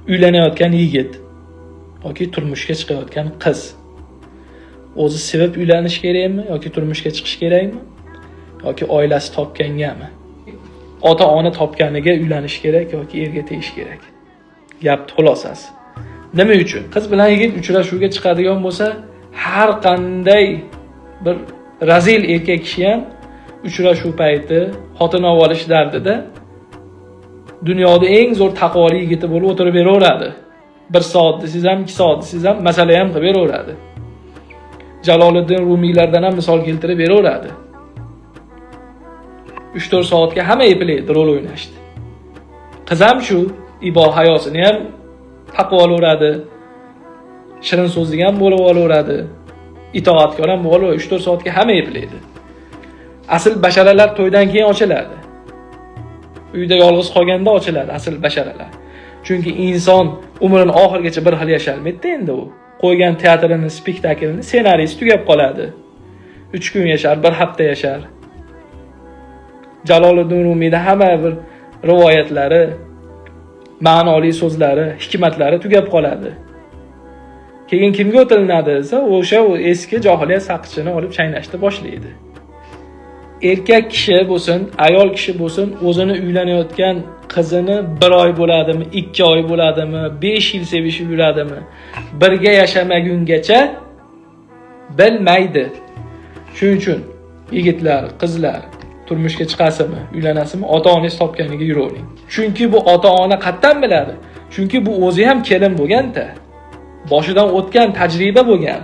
uylanayotgan yigit yoki turmushga chiqayotgan qiz o'zi sevib uylanish kerakmi yoki turmushga chiqish kerakmi yoki oilasi topgangami? Ota-ona topganiga uylanish kerak yoki erga tegish kerak? Gap xulosasi. Nima uchun? Qiz bilan yigit uchrashuvga chiqadigan bo'lsa, har qanday bir razil erkak kishi ham uchrashuv payti xotin olib olish dardida dunyoda eng zo'r taqvoli yigiti bo'lib o'tirib beraveradi. 1 soat desiz ham, 2 soat desiz ham masala ham qilib beraveradi. Jaloliddin Rumiylardan ham misol keltirib beraveradi. 3-4 soatga hamma eplaydi rol o'ynashdi. Qiz ham shu, ibol hayosini ham taqvolaveradi. Shirin so'zli ham bo'lib olaveradi. Itoatkor ham bo'lib 3-4 soatga hamma eplaydi. Asl basharalar to'ydan keyin ochiladi. Uyda yolg'iz qolganda ochiladi asl basharalar. Chunki inson umrining oxirigacha bir xil yashalmaydi endi u. Qo'ygan teatrini, spektaklini, ssenariysi tugab qoladi. 3 kun yashar, 1 hafta yashar. Jaloliddin Rumiyda hamma bir rivoyatlari, ma'noli so'zlari, hikmatlari tugab qoladi. Keyin kimga o'tilinadi desa, o'sha eski johiliyat saqichini olib chaynashni boshlaydi. Erkak kishi bo'lsin, ayol kishi bo'lsin, o'zini uylanayotgan qizini 1 oy bo'ladimi, 2 oy bo'ladimi, 5 yil sevishib yuradimi, birga yashamagungacha bilmaydi. Shuning uchun yigitlar, qizlar turmushga chiqasizmi, uylanasizmi, ota-onangiz topganiga yuravering. Chunki bu ota-ona qattan biladi. Chunki bu o'zi ham kelin bo'lgan-da. Boshidan o'tgan tajriba bo'lgan.